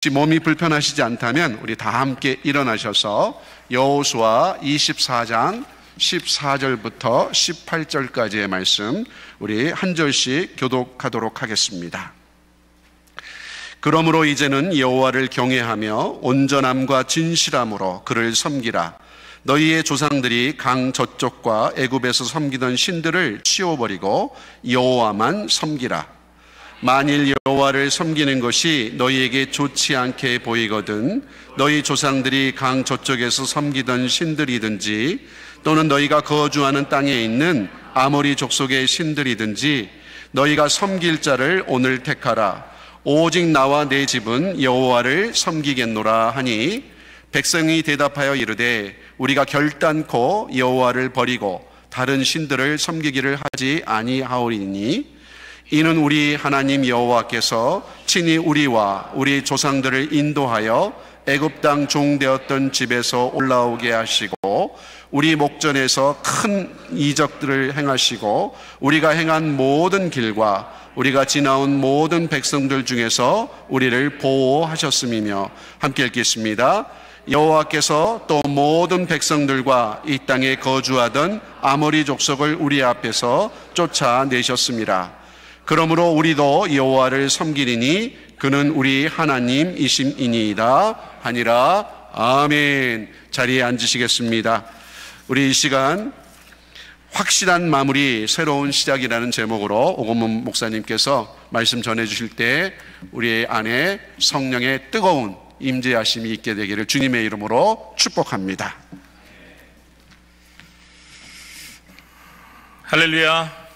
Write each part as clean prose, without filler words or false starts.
몸이 불편하시지 않다면 우리 다 함께 일어나셔서 여호수아 24장 14절부터 18절까지의 말씀 우리 한 절씩 교독하도록 하겠습니다. 그러므로 이제는 여호와를 경외하며 온전함과 진실함으로 그를 섬기라. 너희의 조상들이 강 저쪽과 애굽에서 섬기던 신들을 치워버리고 여호와만 섬기라. 만일 여호와를 섬기는 것이 너희에게 좋지 않게 보이거든 너희 조상들이 강 저쪽에서 섬기던 신들이든지 또는 너희가 거주하는 땅에 있는 아모리 족속의 신들이든지 너희가 섬길 자를 오늘 택하라. 오직 나와 내 집은 여호와를 섬기겠노라 하니 백성이 대답하여 이르되 우리가 결단코 여호와를 버리고 다른 신들을 섬기기를 하지 아니하오리니 이는 우리 하나님 여호와께서 친히 우리와 우리 조상들을 인도하여 애굽 땅 종되었던 집에서 올라오게 하시고 우리 목전에서 큰 이적들을 행하시고 우리가 행한 모든 길과 우리가 지나온 모든 백성들 중에서 우리를 보호하셨음이며 함께 읽겠습니다. 여호와께서 또 모든 백성들과 이 땅에 거주하던 아모리 족속을 우리 앞에서 쫓아내셨습니다. 그러므로 우리도 여호와를 섬기리니 그는 우리 하나님이심이니이다 하니라. 아멘. 자리에 앉으시겠습니다. 우리 이 시간 확실한 마무리 새로운 시작이라는 제목으로 오건문 목사님께서 말씀 전해주실 때 우리 안에 성령의 뜨거운 임재하심이 있게 되기를 주님의 이름으로 축복합니다. 할렐루야.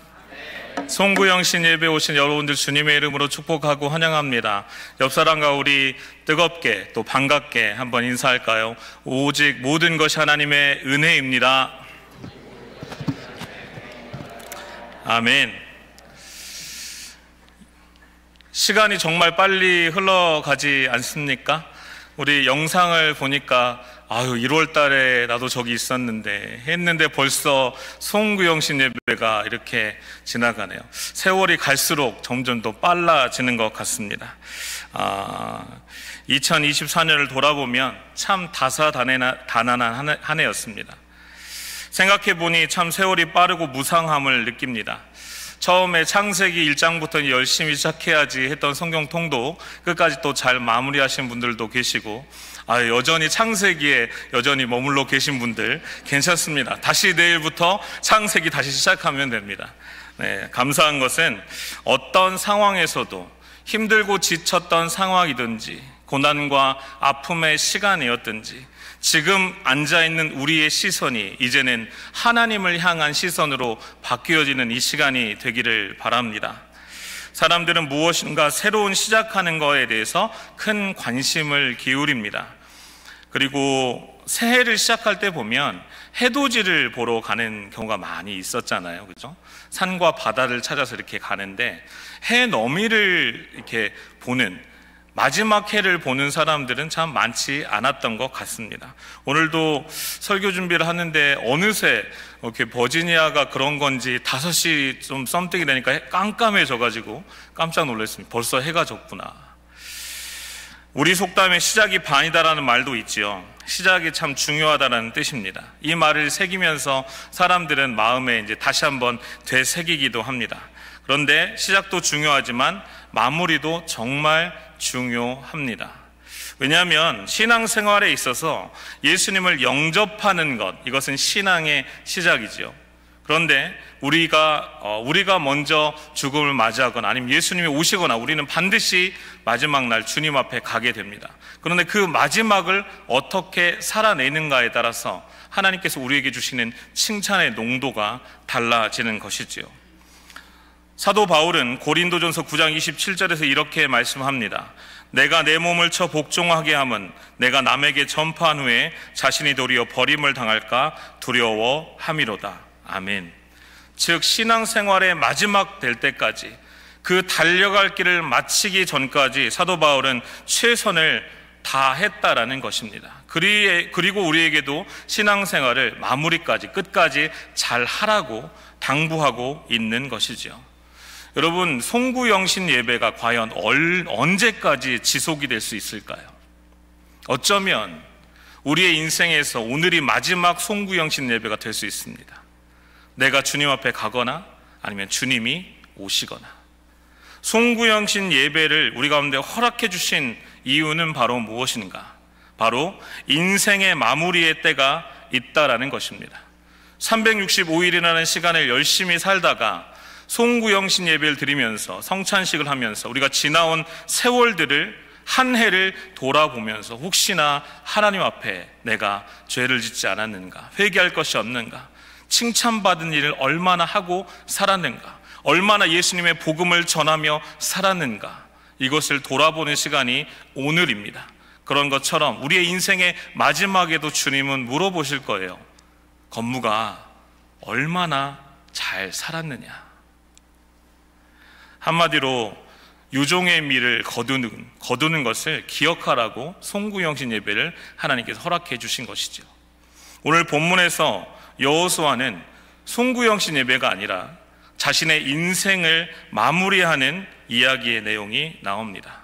송구영신 예배 오신 여러분들 주님의 이름으로 축복하고 환영합니다. 옆사람과 우리 뜨겁게 또 반갑게 한번 인사할까요? 오직 모든 것이 하나님의 은혜입니다. 아멘. 시간이 정말 빨리 흘러가지 않습니까? 우리 영상을 보니까 1월 달에 나도 저기 있었는데 했는데 벌써 송구영신 예배가 이렇게 지나가네요. 세월이 갈수록 점점 더 빨라지는 것 같습니다. 2024년을 돌아보면 참 다사다난한 한 해였습니다. 생각해보니 참 세월이 빠르고 무상함을 느낍니다. 처음에 창세기 1장부터 열심히 시작해야지 했던 성경 통독 끝까지 또 잘 마무리하신 분들도 계시고 여전히 창세기에 여전히 머물러 계신 분들 괜찮습니다. 다시 내일부터 창세기 다시 시작하면 됩니다. 네, 감사한 것은 어떤 상황에서도 힘들고 지쳤던 상황이든지 고난과 아픔의 시간이었든지 지금 앉아있는 우리의 시선이 이제는 하나님을 향한 시선으로 바뀌어지는 이 시간이 되기를 바랍니다. 사람들은 무엇인가 새로운 시작하는 것에 대해서 큰 관심을 기울입니다. 그리고 새해를 시작할 때 보면 해돋이를 보러 가는 경우가 많이 있었잖아요. 그죠? 산과 바다를 찾아서 이렇게 가는데 해 너미를 이렇게 보는 마지막 해를 보는 사람들은 참 많지 않았던 것 같습니다. 오늘도 설교 준비를 하는데 어느새 이렇게 버지니아가 그런 건지 5시 좀 썸띵이 되니까 깜깜해져가지고 깜짝 놀랐습니다. 벌써 해가 졌구나. 우리 속담에 시작이 반이다라는 말도 있지요. 시작이 참 중요하다는 뜻입니다. 이 말을 새기면서 사람들은 마음에 이제 다시 한번 되새기기도 합니다. 그런데 시작도 중요하지만 마무리도 정말 중요합니다. 왜냐하면 신앙생활에 있어서 예수님을 영접하는 것, 이것은 신앙의 시작이죠. 그런데 우리가 먼저 죽음을 맞이하거나 아니면 예수님이 오시거나 우리는 반드시 마지막 날 주님 앞에 가게 됩니다. 그런데 그 마지막을 어떻게 살아내는가에 따라서 하나님께서 우리에게 주시는 칭찬의 농도가 달라지는 것이지요. 사도 바울은 고린도전서 9장 27절에서 이렇게 말씀합니다. 내가 내 몸을 쳐 복종하게 함은 내가 남에게 전파한 후에 자신이 도리어 버림을 당할까 두려워함이로다. 아멘. 즉 신앙생활의 마지막 될 때까지 그 달려갈 길을 마치기 전까지 사도 바울은 최선을 다했다라는 것입니다. 그리고 우리에게도 신앙생활을 마무리까지 끝까지 잘 하라고 당부하고 있는 것이지요. 여러분, 송구영신 예배가 과연 언제까지 지속이 될 수 있을까요? 어쩌면 우리의 인생에서 오늘이 마지막 송구영신 예배가 될 수 있습니다. 내가 주님 앞에 가거나 아니면 주님이 오시거나. 송구영신 예배를 우리 가운데 허락해 주신 이유는 바로 무엇인가? 바로 인생의 마무리의 때가 있다라는 것입니다. 365일이라는 시간을 열심히 살다가 송구영신 예배를 드리면서 성찬식을 하면서 우리가 지나온 세월들을 한 해를 돌아보면서 혹시나 하나님 앞에 내가 죄를 짓지 않았는가, 회개할 것이 없는가, 칭찬받은 일을 얼마나 하고 살았는가, 얼마나 예수님의 복음을 전하며 살았는가, 이것을 돌아보는 시간이 오늘입니다. 그런 것처럼 우리의 인생의 마지막에도 주님은 물어보실 거예요. 건무가 얼마나 잘 살았느냐. 한마디로 유종의 미를 거두는 것을 기억하라고 송구영신 예배를 하나님께서 허락해 주신 것이죠. 오늘 본문에서 여호수아는 송구영신 예배가 아니라 자신의 인생을 마무리하는 이야기의 내용이 나옵니다.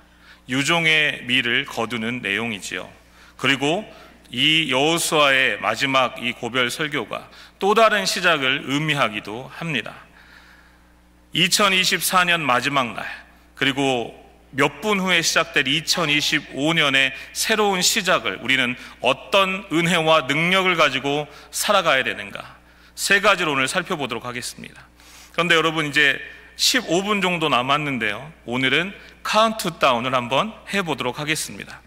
유종의 미를 거두는 내용이지요. 그리고 이 여호수아의 마지막 이 고별 설교가 또 다른 시작을 의미하기도 합니다. 2024년 마지막 날, 그리고 몇 분 후에 시작될 2025년의 새로운 시작을 우리는 어떤 은혜와 능력을 가지고 살아가야 되는가, 세 가지를 오늘 살펴보도록 하겠습니다. 그런데 여러분, 이제 15분 정도 남았는데요, 오늘은 카운트다운을 한번 해보도록 하겠습니다.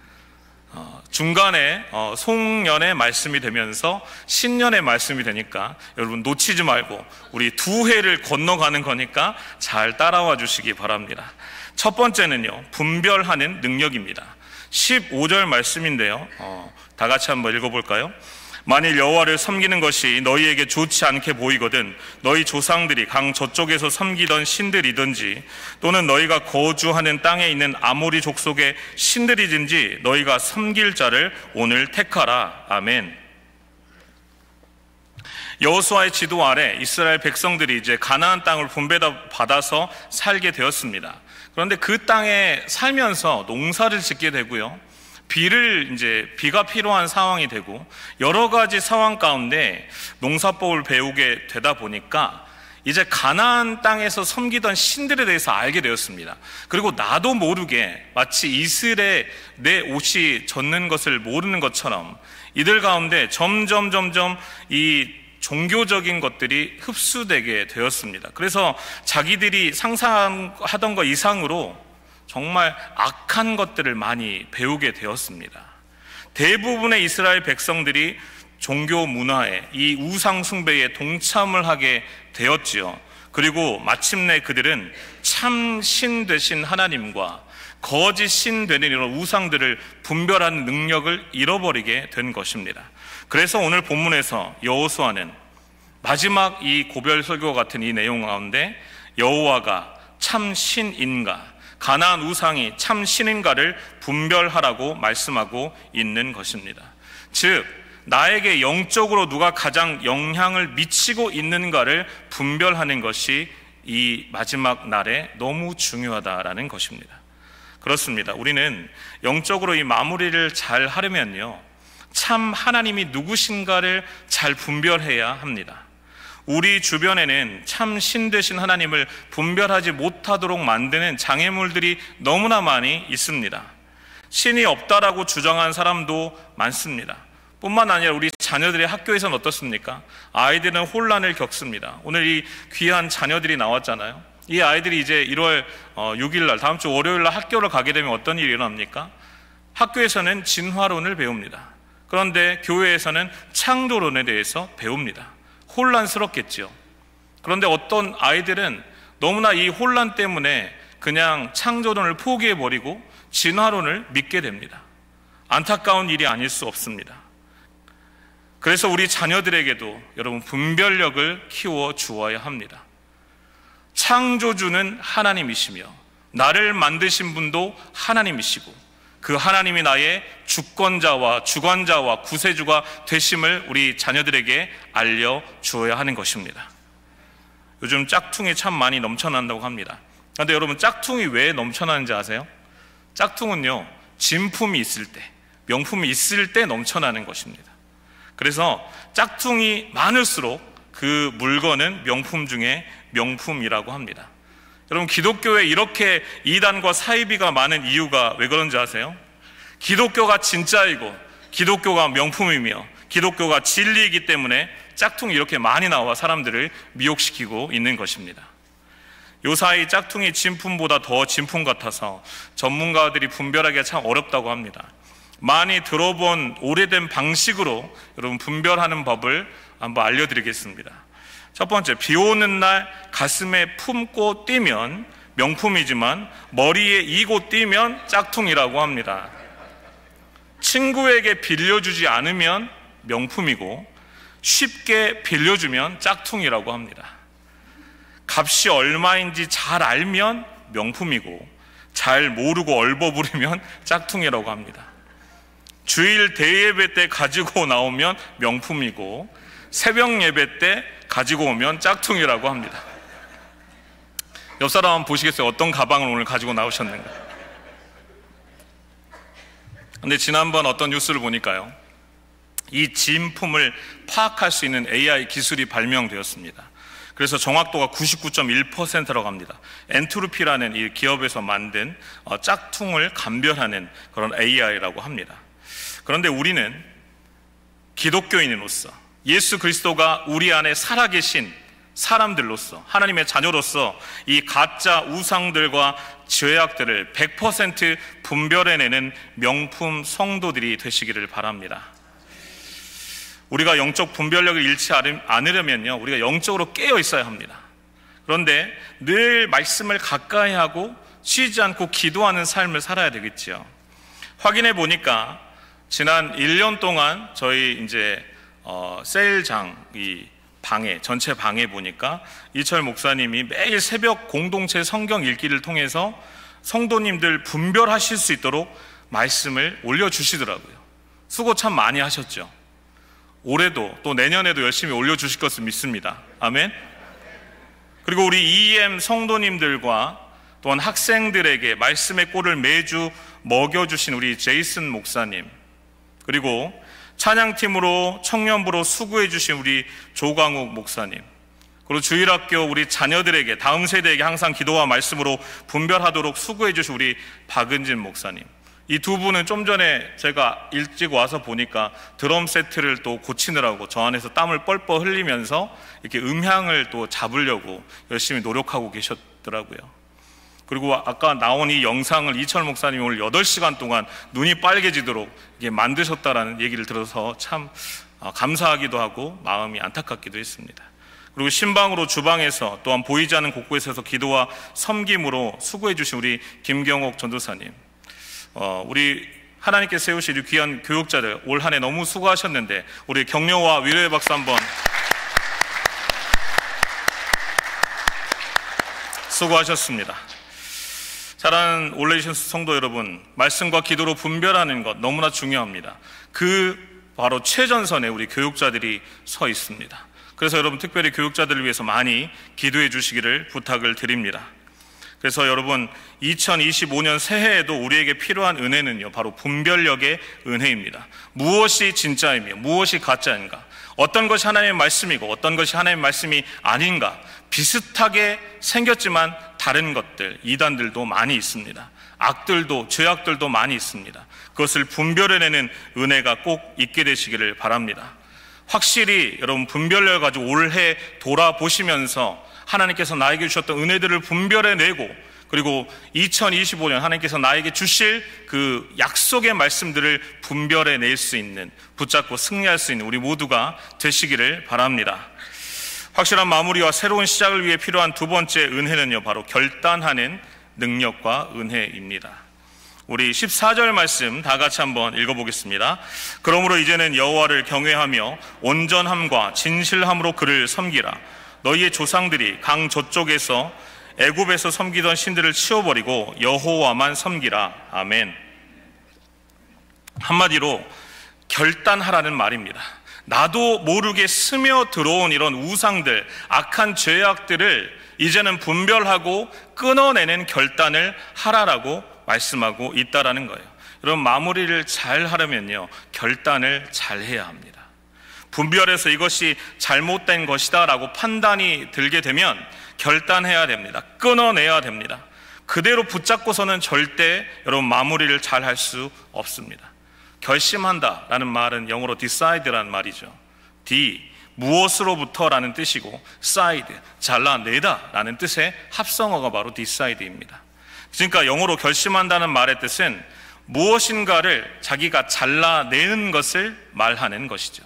중간에 송년의 말씀이 되면서 신년의 말씀이 되니까 여러분 놓치지 말고, 우리 두 해를 건너가는 거니까 잘 따라와 주시기 바랍니다. 첫 번째는요, 분별하는 능력입니다. 15절 말씀인데요, 다 같이 한번 읽어볼까요? 만일 여호와를 섬기는 것이 너희에게 좋지 않게 보이거든 너희 조상들이 강 저쪽에서 섬기던 신들이든지 또는 너희가 거주하는 땅에 있는 아모리 족속의 신들이든지 너희가 섬길 자를 오늘 택하라. 아멘. 여호수아의 지도 아래 이스라엘 백성들이 이제 가나안 땅을 분배받아서 살게 되었습니다. 그런데 그 땅에 살면서 농사를 짓게 되고요, 비가 필요한 상황이 되고 여러 가지 상황 가운데 농사법을 배우게 되다 보니까 이제 가나안 땅에서 섬기던 신들에 대해서 알게 되었습니다. 그리고 나도 모르게 마치 이슬에 내 옷이 젖는 것을 모르는 것처럼 이들 가운데 점점 이 종교적인 것들이 흡수되게 되었습니다. 그래서 자기들이 상상하던 것 이상으로 정말 악한 것들을 많이 배우게 되었습니다. 대부분의 이스라엘 백성들이 종교 문화에, 이 우상 숭배에 동참을 하게 되었지요. 그리고 마침내 그들은 참 신 되신 하나님과 거짓 신 되는 이런 우상들을 분별하는 능력을 잃어버리게 된 것입니다. 그래서 오늘 본문에서 여호수아는 마지막 이 고별 설교와 같은 이 내용 가운데 여호와가 참 신인가, 가나안 우상이 참 신인가를 분별하라고 말씀하고 있는 것입니다. 즉, 나에게 영적으로 누가 가장 영향을 미치고 있는가를 분별하는 것이 이 마지막 날에 너무 중요하다라는 것입니다. 그렇습니다. 우리는 영적으로 이 마무리를 잘 하려면요, 참 하나님이 누구신가를 잘 분별해야 합니다. 우리 주변에는 참 신 되신 하나님을 분별하지 못하도록 만드는 장애물들이 너무나 많이 있습니다. 신이 없다라고 주장한 사람도 많습니다. 뿐만 아니라 우리 자녀들의 학교에서는 어떻습니까? 아이들은 혼란을 겪습니다. 오늘 이 귀한 자녀들이 나왔잖아요. 이 아이들이 이제 1월 6일 날, 다음 주 월요일 날 학교를 가게 되면 어떤 일이 일어납니까? 학교에서는 진화론을 배웁니다. 그런데 교회에서는 창조론에 대해서 배웁니다. 혼란스럽겠죠. 그런데 어떤 아이들은 너무나 이 혼란 때문에 그냥 창조론을 포기해버리고 진화론을 믿게 됩니다. 안타까운 일이 아닐 수 없습니다. 그래서 우리 자녀들에게도 여러분 분별력을 키워 주어야 합니다. 창조주는 하나님이시며 나를 만드신 분도 하나님이시고 그 하나님이 나의 주권자와 주관자와 구세주가 되심을 우리 자녀들에게 알려주어야 하는 것입니다. 요즘 짝퉁이 참 많이 넘쳐난다고 합니다. 그런데 여러분, 짝퉁이 왜 넘쳐나는지 아세요? 짝퉁은요, 진품이 있을 때, 명품이 있을 때 넘쳐나는 것입니다. 그래서 짝퉁이 많을수록 그 물건은 명품 중에 명품이라고 합니다. 여러분, 기독교에 이렇게 이단과 사이비가 많은 이유가 왜 그런지 아세요? 기독교가 진짜이고 기독교가 명품이며 기독교가 진리이기 때문에 짝퉁이 이렇게 많이 나와 사람들을 미혹시키고 있는 것입니다. 요사이 짝퉁이 진품보다 더 진품 같아서 전문가들이 분별하기가 참 어렵다고 합니다. 많이 들어본 오래된 방식으로 여러분 분별하는 법을 한번 알려드리겠습니다. 첫 번째, 비 오는 날 가슴에 품고 뛰면 명품이지만 머리에 이고 뛰면 짝퉁이라고 합니다. 친구에게 빌려주지 않으면 명품이고 쉽게 빌려주면 짝퉁이라고 합니다. 값이 얼마인지 잘 알면 명품이고 잘 모르고 얼버무리면 짝퉁이라고 합니다. 주일 대예배 때 가지고 나오면 명품이고 새벽 예배 때 가지고 오면 짝퉁이라고 합니다. 옆 사람 한번 보시겠어요? 어떤 가방을 오늘 가지고 나오셨는가? 근데 지난번 어떤 뉴스를 보니까요, 이 진품을 파악할 수 있는 AI 기술이 발명되었습니다. 그래서 정확도가 99.1%라고 합니다. 엔트로피라는 이 기업에서 만든 짝퉁을 감별하는 그런 AI라고 합니다. 그런데 우리는 기독교인으로서 예수 그리스도가 우리 안에 살아계신 사람들로서 하나님의 자녀로서 이 가짜 우상들과 죄악들을 100% 분별해내는 명품 성도들이 되시기를 바랍니다. 우리가 영적 분별력을 잃지 않으려면요, 우리가 영적으로 깨어 있어야 합니다. 그런데 늘 말씀을 가까이 하고 쉬지 않고 기도하는 삶을 살아야 되겠지요. 확인해 보니까 지난 1년 동안 저희 이제 셀장 이 방에, 전체 방에 보니까 이철 목사님이 매일 새벽 공동체 성경 읽기를 통해서 성도님들 분별하실 수 있도록 말씀을 올려주시더라고요. 수고 참 많이 하셨죠. 올해도 또 내년에도 열심히 올려주실 것을 믿습니다. 아멘. 그리고 우리 EM 성도님들과 또한 학생들에게 말씀의 꼴을 매주 먹여주신 우리 제이슨 목사님, 그리고 찬양팀으로 청년부로 수고해 주신 우리 조광욱 목사님, 그리고 주일학교 우리 자녀들에게, 다음 세대에게 항상 기도와 말씀으로 분별하도록 수고해 주신 우리 박은진 목사님, 이 두 분은 좀 전에 제가 일찍 와서 보니까 드럼 세트를 또 고치느라고 저 안에서 땀을 뻘뻘 흘리면서 이렇게 음향을 또 잡으려고 열심히 노력하고 계셨더라고요. 그리고 아까 나온 이 영상을 이철 목사님이 오늘 8시간 동안 눈이 빨개지도록 이게 만드셨다라는 얘기를 들어서 참 감사하기도 하고 마음이 안타깝기도 했습니다. 그리고 신방으로 주방에서 또한 보이지 않는 곳곳에서 기도와 섬김으로 수고해 주신 우리 김경옥 전도사님, 우리 하나님께 세우신 우리 귀한 교육자들 올 한 해 너무 수고하셨는데 우리 격려와 위로의 박수 한번. 수고하셨습니다. 사랑하는 올레이션 성도 여러분, 말씀과 기도로 분별하는 것 너무나 중요합니다. 그 바로 최전선에 우리 교육자들이 서 있습니다. 그래서 여러분 특별히 교육자들을 위해서 많이 기도해 주시기를 부탁을 드립니다. 그래서 여러분 2025년 새해에도 우리에게 필요한 은혜는요, 바로 분별력의 은혜입니다. 무엇이 진짜이며 무엇이 가짜인가, 어떤 것이 하나님의 말씀이고 어떤 것이 하나님의 말씀이 아닌가, 비슷하게 생겼지만 다른 것들, 이단들도 많이 있습니다. 악들도, 죄악들도 많이 있습니다. 그것을 분별해내는 은혜가 꼭 있게 되시기를 바랍니다. 확실히 여러분 분별력을 가지고 올해 돌아보시면서 하나님께서 나에게 주셨던 은혜들을 분별해내고, 그리고 2025년 하나님께서 나에게 주실 그 약속의 말씀들을 분별해낼 수 있는, 붙잡고 승리할 수 있는 우리 모두가 되시기를 바랍니다. 확실한 마무리와 새로운 시작을 위해 필요한 두 번째 은혜는요, 바로 결단하는 능력과 은혜입니다. 우리 14절 말씀 다 같이 한번 읽어보겠습니다. 그러므로 이제는 여호와를 경외하며 온전함과 진실함으로 그를 섬기라. 너희의 조상들이 강 저쪽에서 애굽에서 섬기던 신들을 치워버리고 여호와만 섬기라. 아멘. 한마디로 결단하라는 말입니다. 나도 모르게 스며들어온 이런 우상들, 악한 죄악들을 이제는 분별하고 끊어내는 결단을 하라라고 말씀하고 있다라는 거예요. 여러분, 마무리를 잘 하려면요, 결단을 잘 해야 합니다. 분별해서 이것이 잘못된 것이다 라고 판단이 들게 되면 결단해야 됩니다. 끊어내야 됩니다. 그대로 붙잡고서는 절대 여러분 마무리를 잘 할 수 없습니다. 결심한다 라는 말은 영어로 decide라는 말이죠. D, 무엇으로부터 라는 뜻이고, side, 잘라내다 라는 뜻의 합성어가 바로 decide입니다. 그러니까 영어로 결심한다는 말의 뜻은 무엇인가를 자기가 잘라내는 것을 말하는 것이죠.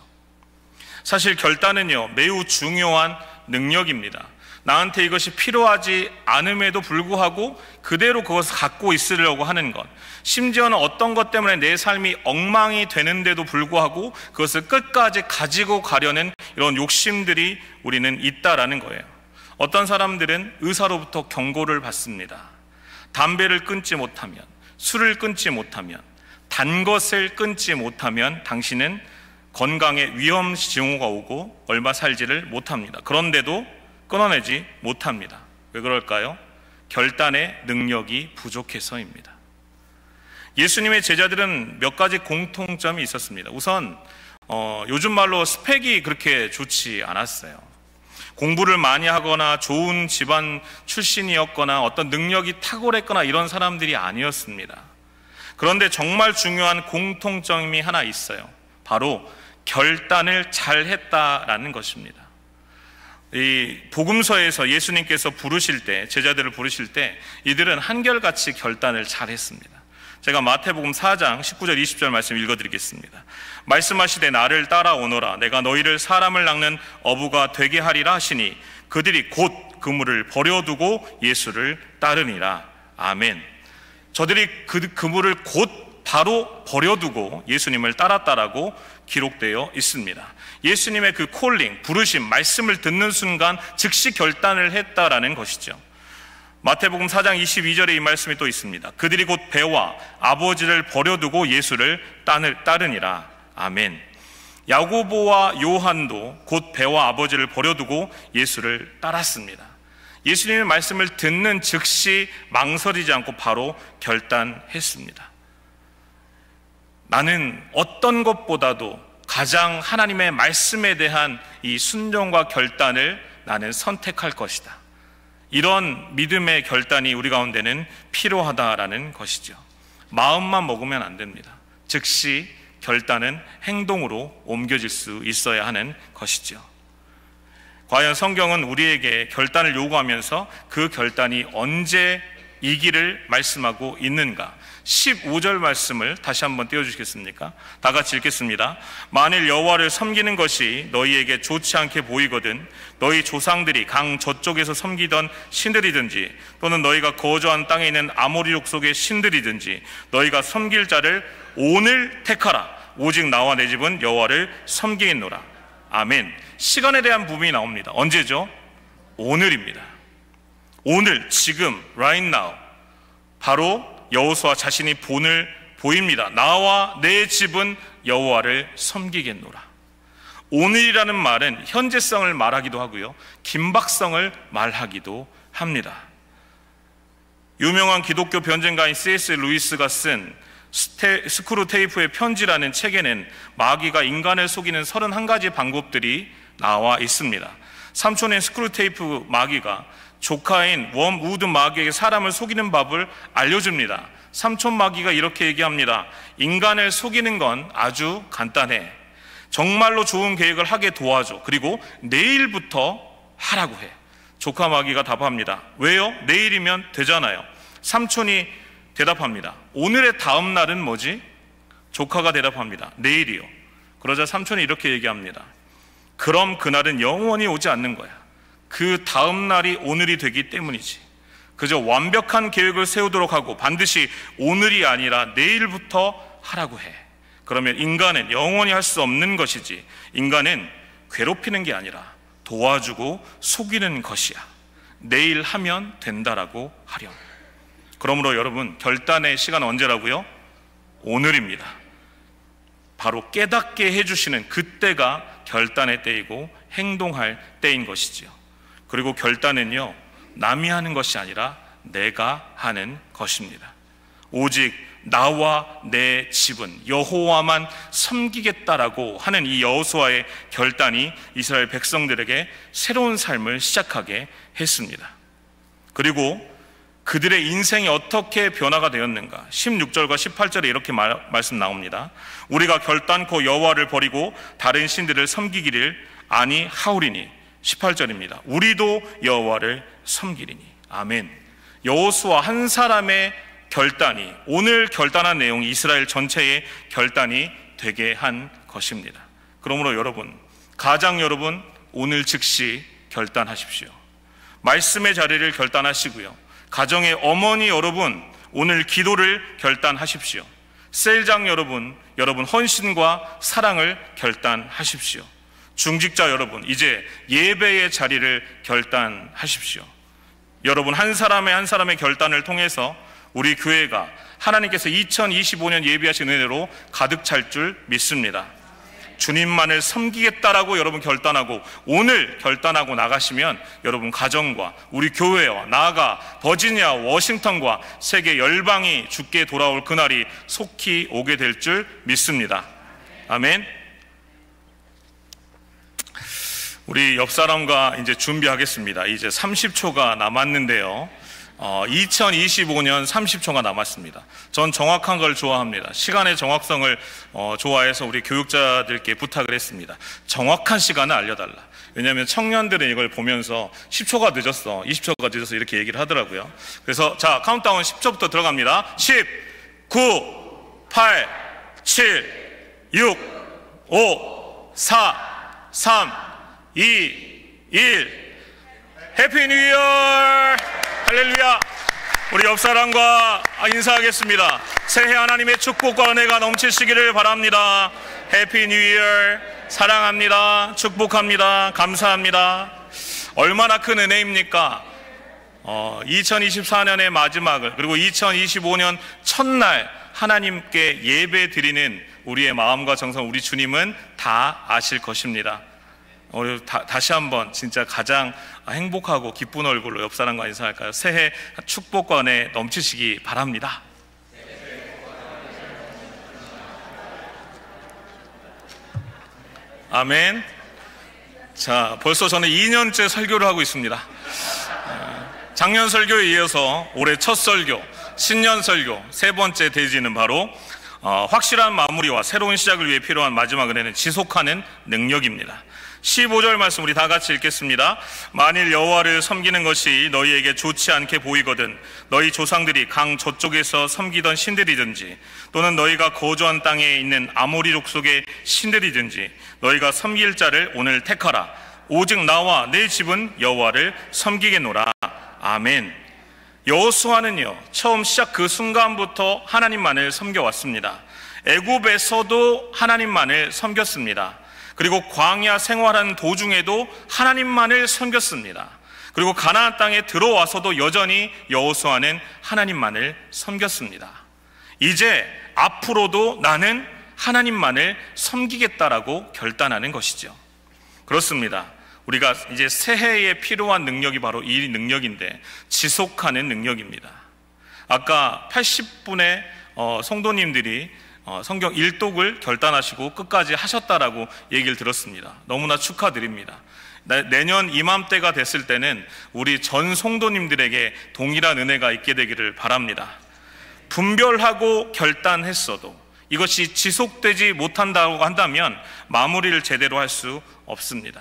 사실 결단은요, 매우 중요한 능력입니다. 나한테 이것이 필요하지 않음에도 불구하고 그대로 그것을 갖고 있으려고 하는 것, 심지어는 어떤 것 때문에 내 삶이 엉망이 되는데도 불구하고 그것을 끝까지 가지고 가려는 이런 욕심들이 우리는 있다라는 거예요. 어떤 사람들은 의사로부터 경고를 받습니다. 담배를 끊지 못하면, 술을 끊지 못하면, 단 것을 끊지 못하면 당신은 건강에 위험 징후가 오고 얼마 살지를 못합니다. 그런데도 끊어내지 못합니다. 왜 그럴까요? 결단의 능력이 부족해서입니다. 예수님의 제자들은 몇 가지 공통점이 있었습니다. 우선 요즘 말로 스펙이 그렇게 좋지 않았어요. 공부를 많이 하거나 좋은 집안 출신이었거나 어떤 능력이 탁월했거나 이런 사람들이 아니었습니다. 그런데 정말 중요한 공통점이 하나 있어요. 바로 결단을 잘 했다라는 것입니다. 이 복음서에서 예수님께서 부르실 때, 제자들을 부르실 때 이들은 한결같이 결단을 잘 했습니다. 제가 마태복음 4장 19절 20절 말씀 읽어드리겠습니다. 말씀하시되 나를 따라오너라. 내가 너희를 사람을 낚는 어부가 되게 하리라 하시니 그들이 곧 그물을 버려두고 예수를 따르니라. 아멘. 저들이 그 그물을 곧 바로 버려두고 예수님을 따랐다라고 기록되어 있습니다. 예수님의 그 콜링, 부르심, 말씀을 듣는 순간 즉시 결단을 했다라는 것이죠. 마태복음 4장 22절에 이 말씀이 또 있습니다. 그들이 곧 배와 아버지를 버려두고 예수를 따르니라. 아멘. 야고보와 요한도 곧 배와 아버지를 버려두고 예수를 따랐습니다. 예수님의 말씀을 듣는 즉시 망설이지 않고 바로 결단했습니다. 나는 어떤 것보다도 가장 하나님의 말씀에 대한 이 순종과 결단을 나는 선택할 것이다. 이런 믿음의 결단이 우리 가운데는 필요하다라는 것이죠. 마음만 먹으면 안 됩니다. 즉시 결단은 행동으로 옮겨질 수 있어야 하는 것이죠. 과연 성경은 우리에게 결단을 요구하면서 그 결단이 언제 이기를 말씀하고 있는가? 15절 말씀을 다시 한번 띄워주시겠습니까? 다 같이 읽겠습니다. 만일 여호와를 섬기는 것이 너희에게 좋지 않게 보이거든 너희 조상들이 강 저쪽에서 섬기던 신들이든지 또는 너희가 거주한 땅에 있는 아모리 족속의 신들이든지 너희가 섬길 자를 오늘 택하라. 오직 나와 내 집은 여호와를 섬기겠노라. 아멘. 시간에 대한 부분이 나옵니다. 언제죠? 오늘입니다. 오늘, 지금, right now. 바로 여호수아 자신이 본을 보입니다. 나와 내 집은 여호와를 섬기겠노라. 오늘이라는 말은 현재성을 말하기도 하고요, 긴박성을 말하기도 합니다. 유명한 기독교 변증가인 C.S. 루이스가 쓴 스크루테이프의 편지라는 책에는 마귀가 인간을 속이는 31가지 방법들이 나와 있습니다. 삼촌인 스크루테이프 마귀가 조카인 웜우드 마귀에게 사람을 속이는 법을 알려줍니다. 삼촌 마귀가 이렇게 얘기합니다. 인간을 속이는 건 아주 간단해. 정말로 좋은 계획을 하게 도와줘. 그리고 내일부터 하라고 해. 조카 마귀가 답합니다. 왜요? 내일이면 되잖아요. 삼촌이 대답합니다. 오늘의 다음 날은 뭐지? 조카가 대답합니다. 내일이요. 그러자 삼촌이 이렇게 얘기합니다. 그럼 그날은 영원히 오지 않는 거야. 그 다음 날이 오늘이 되기 때문이지. 그저 완벽한 계획을 세우도록 하고 반드시 오늘이 아니라 내일부터 하라고 해. 그러면 인간은 영원히 할 수 없는 것이지. 인간은 괴롭히는 게 아니라 도와주고 속이는 것이야. 내일 하면 된다라고 하렴. 그러므로 여러분, 결단의 시간은 언제라고요? 오늘입니다. 바로 깨닫게 해주시는 그때가 결단의 때이고 행동할 때인 것이지요. 그리고 결단은요, 남이 하는 것이 아니라 내가 하는 것입니다. 오직 나와 내 집은 여호와만 섬기겠다라고 하는 이 여호수아의 결단이 이스라엘 백성들에게 새로운 삶을 시작하게 했습니다. 그리고 그들의 인생이 어떻게 변화가 되었는가? 16절과 18절에 이렇게 말씀 나옵니다. 우리가 결단코 여호와를 버리고 다른 신들을 섬기기를 아니하오리니. 18절입니다. 우리도 여호와를 섬기리니. 아멘. 여호수아 한 사람의 결단이, 오늘 결단한 내용이 이스라엘 전체의 결단이 되게 한 것입니다. 그러므로 여러분, 가장 여러분, 오늘 즉시 결단하십시오. 말씀의 자리를 결단하시고요. 가정의 어머니 여러분, 오늘 기도를 결단하십시오. 셀장 여러분, 여러분 헌신과 사랑을 결단하십시오. 중직자 여러분, 이제 예배의 자리를 결단하십시오. 여러분 한 사람의 결단을 통해서 우리 교회가 하나님께서 2025년 예비하신 은혜로 가득 찰 줄 믿습니다. 주님만을 섬기겠다라고 여러분 결단하고 오늘 결단하고 나가시면 여러분 가정과 우리 교회와 나아가 버지니아, 워싱턴과 세계 열방이 주께 돌아올 그날이 속히 오게 될 줄 믿습니다. 아멘. 우리 옆 사람과 이제 준비하겠습니다. 이제 30초가 남았는데요. 2025년 30초가 남았습니다. 전 정확한 걸 좋아합니다. 시간의 정확성을 좋아해서 우리 교육자들께 부탁을 했습니다. 정확한 시간을 알려달라. 왜냐하면 청년들은 이걸 보면서 10초가 늦었어, 20초가 늦었어 이렇게 얘기를 하더라고요. 그래서 자, 카운트다운 10초부터 들어갑니다. 10, 9, 8, 7, 6, 5, 4, 3, 2, 1. 해피 뉴 이어! 할렐루야! 우리 옆 사람과 인사하겠습니다. 새해 하나님의 축복과 은혜가 넘치시기를 바랍니다. 해피 뉴 이어! 사랑합니다. 축복합니다. 감사합니다. 얼마나 큰 은혜입니까? 2024년의 마지막을, 그리고 2025년 첫날 하나님께 예배 드리는 우리의 마음과 정성, 우리 주님은 다 아실 것입니다. 우리 다시 한번 진짜 가장 행복하고 기쁜 얼굴로 옆 사람과 인사할까요? 새해 축복과 은혜 넘치시기 바랍니다. 아멘. 자, 벌써 저는 2년째 설교를 하고 있습니다. 작년 설교에 이어서 올해 첫 설교, 신년 설교 세 번째 대지는 바로 확실한 마무리와 새로운 시작을 위해 필요한 마지막 은혜는 지속하는 능력입니다. 15절 말씀 우리 다 같이 읽겠습니다. 만일 여호와를 섬기는 것이 너희에게 좋지 않게 보이거든 너희 조상들이 강 저쪽에서 섬기던 신들이든지 또는 너희가 거주한 땅에 있는 아모리 족속의 신들이든지 너희가 섬길 자를 오늘 택하라. 오직 나와 내 집은 여호와를 섬기겠노라. 아멘. 여호수아는요, 처음 시작 그 순간부터 하나님만을 섬겨왔습니다. 애굽에서도 하나님만을 섬겼습니다. 그리고 광야 생활하는 도중에도 하나님만을 섬겼습니다. 그리고 가나안 땅에 들어와서도 여전히 여호수아는 하나님만을 섬겼습니다. 이제 앞으로도 나는 하나님만을 섬기겠다라고 결단하는 것이죠. 그렇습니다. 우리가 이제 새해에 필요한 능력이 바로 이 능력인데 지속하는 능력입니다. 아까 80분의 성도님들이 성경 일독을 결단하시고 끝까지 하셨다라고 얘기를 들었습니다. 너무나 축하드립니다. 내년 이맘때가 됐을 때는 우리 전 성도님들에게 동일한 은혜가 있게 되기를 바랍니다. 분별하고 결단했어도 이것이 지속되지 못한다고 한다면 마무리를 제대로 할 수 없습니다.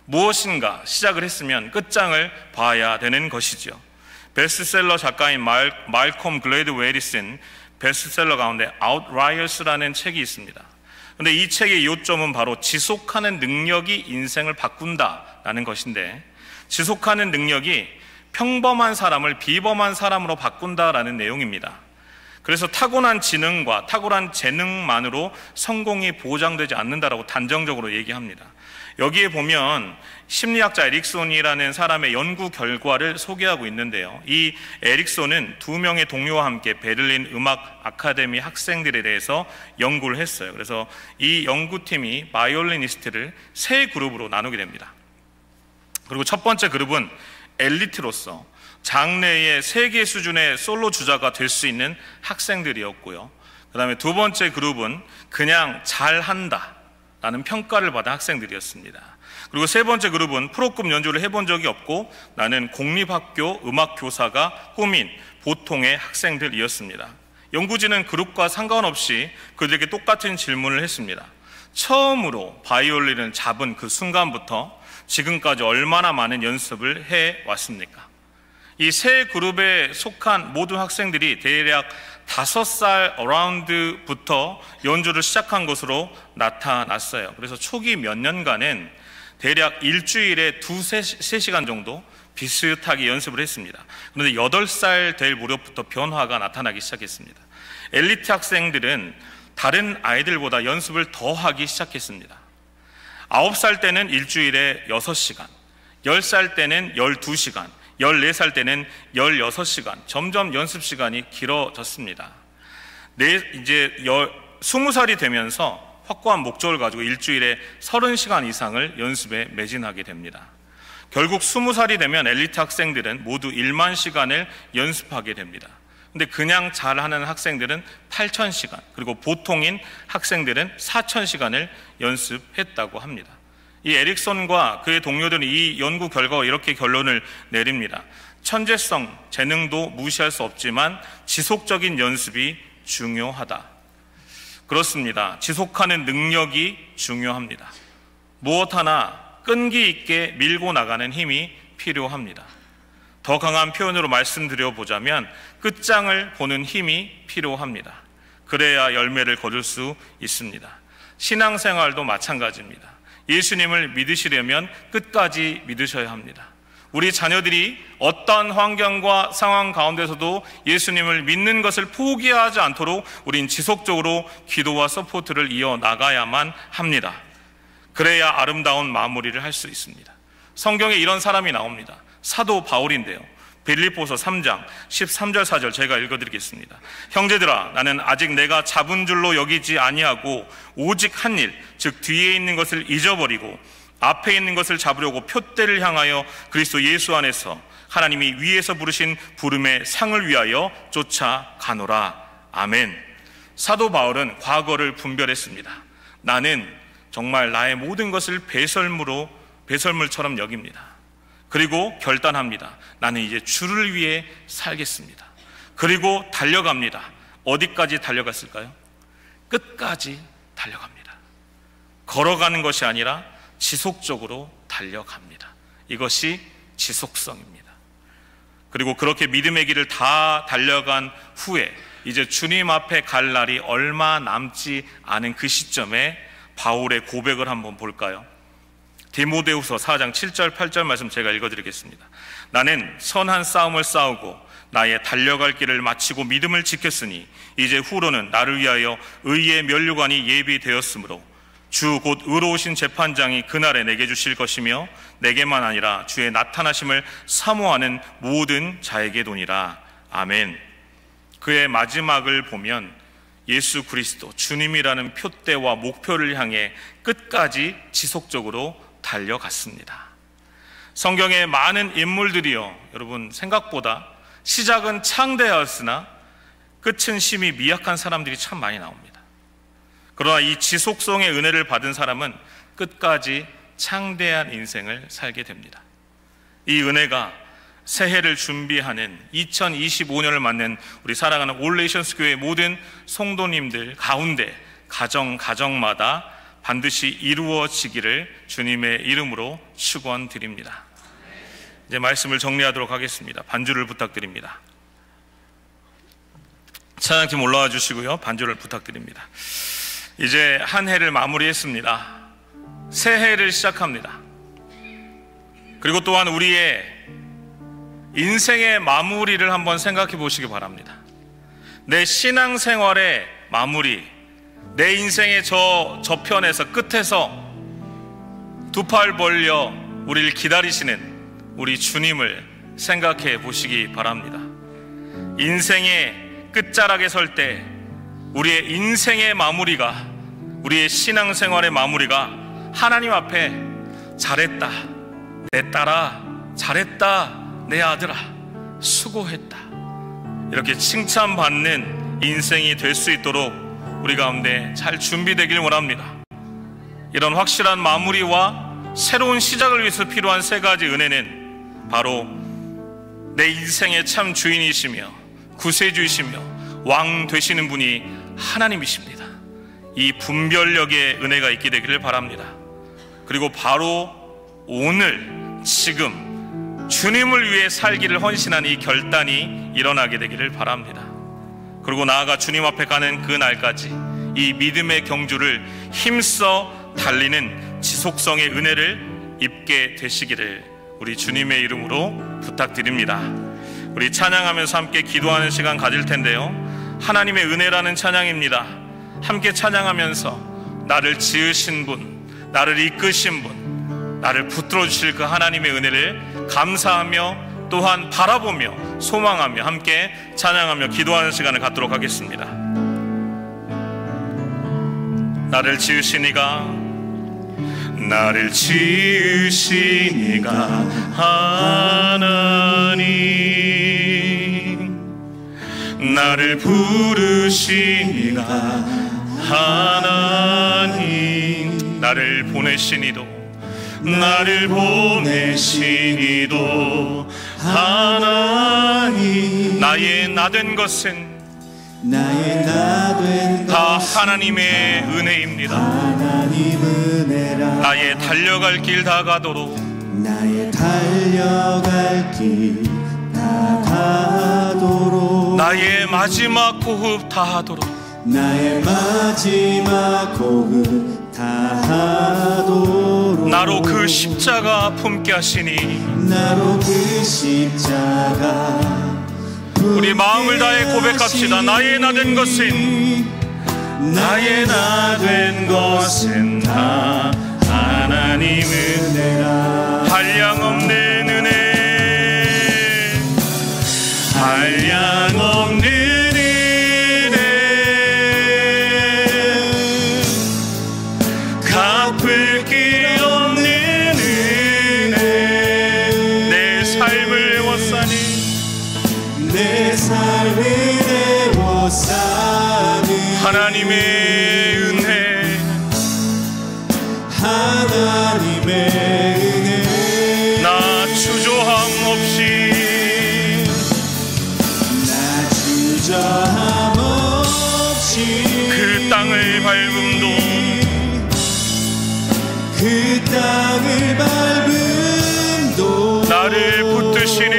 무엇인가 시작을 했으면 끝장을 봐야 되는 것이죠. 베스트셀러 작가인 말콤 글래드웰이 쓴 베스트셀러 가운데 Outliers라는 책이 있습니다. 그런데 이 책의 요점은 바로 지속하는 능력이 인생을 바꾼다라는 것인데, 지속하는 능력이 평범한 사람을 비범한 사람으로 바꾼다라는 내용입니다. 그래서 타고난 지능과 탁월한 재능만으로 성공이 보장되지 않는다라고 단정적으로 얘기합니다. 여기에 보면 심리학자 에릭손이라는 사람의 연구 결과를 소개하고 있는데요. 이 에릭손은 2명의 동료와 함께 베를린 음악 아카데미 학생들에 대해서 연구를 했어요. 그래서 이 연구팀이 바이올리니스트를 3 그룹으로 나누게 됩니다. 그리고 첫 번째 그룹은 엘리트로서 장래의 세계 수준의 솔로 주자가 될 수 있는 학생들이었고요. 그 다음에 두 번째 그룹은 그냥 잘한다 라는 평가를 받은 학생들이었습니다. 그리고 세 번째 그룹은 프로급 연주를 해본 적이 없고 나는 공립학교 음악교사가 꿈인 보통의 학생들이었습니다. 연구진은 그룹과 상관없이 그들에게 똑같은 질문을 했습니다. 처음으로 바이올린을 잡은 그 순간부터 지금까지 얼마나 많은 연습을 해왔습니까? 이 세 그룹에 속한 모든 학생들이 대략 5살 어라운드부터 연주를 시작한 것으로 나타났어요. 그래서 초기 몇 년간은 대략 일주일에 2-3시간 정도 비슷하게 연습을 했습니다. 그런데 8살 될 무렵부터 변화가 나타나기 시작했습니다. 엘리트 학생들은 다른 아이들보다 연습을 더 하기 시작했습니다. 9살 때는 일주일에 6시간, 10살 때는 12시간, 14살 때는 16시간, 점점 연습 시간이 길어졌습니다. 이제 20살이 되면서 확고한 목적을 가지고 일주일에 30시간 이상을 연습에 매진하게 됩니다. 결국 20살이 되면 엘리트 학생들은 모두 1만 시간을 연습하게 됩니다. 근데 그냥 잘하는 학생들은 8,000시간, 그리고 보통인 학생들은 4,000시간을 연습했다고 합니다. 이 에릭슨과 그의 동료들은 이 연구 결과와 이렇게 결론을 내립니다. 천재성, 재능도 무시할 수 없지만 지속적인 연습이 중요하다. 그렇습니다. 지속하는 능력이 중요합니다. 무엇 하나 끈기 있게 밀고 나가는 힘이 필요합니다. 더 강한 표현으로 말씀드려보자면 끝장을 보는 힘이 필요합니다. 그래야 열매를 거둘 수 있습니다. 신앙생활도 마찬가지입니다. 예수님을 믿으시려면 끝까지 믿으셔야 합니다. 우리 자녀들이 어떤 환경과 상황 가운데서도 예수님을 믿는 것을 포기하지 않도록 우린 지속적으로 기도와 서포트를 이어나가야만 합니다. 그래야 아름다운 마무리를 할 수 있습니다. 성경에 이런 사람이 나옵니다. 사도 바울인데요. 빌립보서 3장 13절 4절 제가 읽어드리겠습니다. 형제들아, 나는 아직 내가 잡은 줄로 여기지 아니하고 오직 한 일, 즉 뒤에 있는 것을 잊어버리고 앞에 있는 것을 잡으려고 표대를 향하여 그리스도 예수 안에서 하나님이 위에서 부르신 부름의 상을 위하여 쫓아가노라. 아멘. 사도 바울은 과거를 분별했습니다. 나는 정말 나의 모든 것을 배설물처럼 여깁니다. 그리고 결단합니다. 나는 이제 주를 위해 살겠습니다. 그리고 달려갑니다. 어디까지 달려갔을까요? 끝까지 달려갑니다. 걸어가는 것이 아니라 지속적으로 달려갑니다. 이것이 지속성입니다. 그리고 그렇게 믿음의 길을 다 달려간 후에 이제 주님 앞에 갈 날이 얼마 남지 않은 그 시점에 바울의 고백을 한번 볼까요? 디모데후서 4장 7절 8절 말씀 제가 읽어드리겠습니다. 나는 선한 싸움을 싸우고 나의 달려갈 길을 마치고 믿음을 지켰으니 이제 후로는 나를 위하여 의의 면류관이 예비되었으므로 주 곧 의로우신 재판장이 그날에 내게 주실 것이며 내게만 아니라 주의 나타나심을 사모하는 모든 자에게도니라. 아멘. 그의 마지막을 보면 예수 그리스도 주님이라는 표대와 목표를 향해 끝까지 지속적으로 달려갔습니다. 성경의 많은 인물들이요, 여러분 생각보다 시작은 창대하였으나 끝은 심히 미약한 사람들이 참 많이 나옵니다. 그러나 이 지속성의 은혜를 받은 사람은 끝까지 창대한 인생을 살게 됩니다. 이 은혜가 새해를 준비하는 2025년을 맞는 우리 사랑하는 올레이션스 교회 모든 성도님들 가운데 가정마다 반드시 이루어지기를 주님의 이름으로 축원드립니다. 이제 말씀을 정리하도록 하겠습니다. 반주를 부탁드립니다. 찬양팀 올라와 주시고요. 반주를 부탁드립니다. 이제 한 해를 마무리했습니다. 새해를 시작합니다. 그리고 또한 우리의 인생의 마무리를 한번 생각해 보시기 바랍니다. 내 신앙생활의 마무리, 내 인생의 저편에서 끝에서 두 팔 벌려 우리를 기다리시는 우리 주님을 생각해 보시기 바랍니다. 인생의 끝자락에 설 때 우리의 인생의 마무리가, 우리의 신앙생활의 마무리가 하나님 앞에 잘했다 내 딸아, 잘했다 내 아들아, 수고했다, 이렇게 칭찬받는 인생이 될 수 있도록 우리 가운데 잘 준비되길 원합니다. 이런 확실한 마무리와 새로운 시작을 위해서 필요한 세 가지 은혜는 바로 내 인생의 참 주인이시며 구세주이시며 왕 되시는 분이 하나님이십니다. 이 분별력의 은혜가 있게 되기를 바랍니다. 그리고 바로 오늘 지금 주님을 위해 살기를 헌신한 이 결단이 일어나게 되기를 바랍니다. 그리고 나아가 주님 앞에 가는 그 날까지 이 믿음의 경주를 힘써 달리는 지속성의 은혜를 입게 되시기를 우리 주님의 이름으로 부탁드립니다. 우리 찬양하면서 함께 기도하는 시간 가질 텐데요, 하나님의 은혜라는 찬양입니다. 함께 찬양하면서 나를 지으신 분, 나를 이끄신 분, 나를 붙들어 주실 그 하나님의 은혜를 감사하며 또한 바라보며 소망하며 함께 찬양하며 기도하는 시간을 갖도록 하겠습니다. 나를 지으시니가, 나를 지으시니가 하나님, 나를 부르시니가 하나님, 나를 보내시니도, 나를 보내시니도 하나님, 나의 나된 것은 다 하나님의 은혜입니다. 하나님 은혜라. 나의 달려갈 길 다가도록, 나의 달려갈 길 다가도록, 나의 마지막 호흡 다하도록, 나의 마지막 호흡 다하도록, 나로 그 십자가 품게 하시니, 나로 그 십자가 우리 마음을 다해 고백합시다. 나의 나된 것은, 나의 나된 것은 다 하나님 은혜라. 한량없는 은혜, 한량없는 은혜, 갚을 길 없는 은혜, 내 삶을 애워싸니, 내 삶을 애워싸는 하나님의 은혜, 하나님의 은혜. 나 주저함 없이, 나 주저함 없이 그 땅을 밟음도, 그 땅을 밟음도 나를 붙드시니,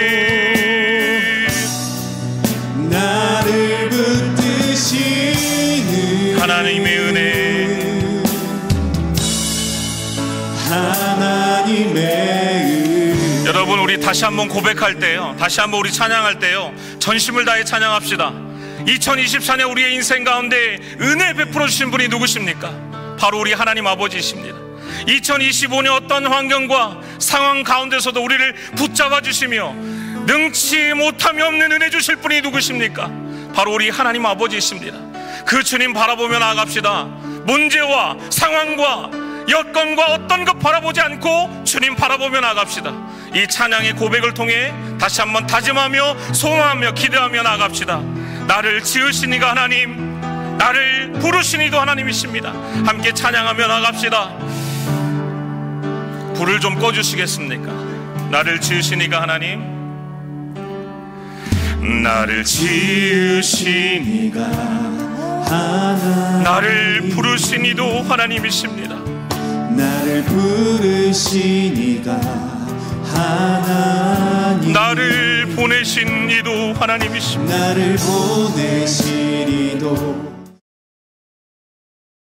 나를 붙드시는 하나님의 은혜, 하나님의 은혜. 여러분, 우리 다시 한번 고백할 때요, 다시 한번 우리 찬양할 때요, 전심을 다해 찬양합시다. 2024년 우리의 인생 가운데 은혜 베풀어 주신 분이 누구십니까? 바로 우리 하나님 아버지이십니다. 2025년 어떤 환경과 상황 가운데서도 우리를 붙잡아 주시며 능치 못함이 없는 은혜 주실 분이 누구십니까? 바로 우리 하나님 아버지이십니다. 그 주님 바라보며 나아갑시다. 문제와 상황과 여건과 어떤 것 바라보지 않고 주님 바라보며 나아갑시다. 이 찬양의 고백을 통해 다시 한번 다짐하며 소망하며 기대하며 나아갑시다. 나를 지으시니가 하나님, 나를 부르시니도 하나님이십니다. 함께 찬양하며 나아갑시다. 불을 좀 꺼주시겠습니까? 나를 지으시니가 하나님, 나를 지으시니가 하나님, 나를 부르시니도 하나님이십니다. 나를 부르시니가 하나님, 나를 보내신 이도 하나님이십니다. 나를 보내신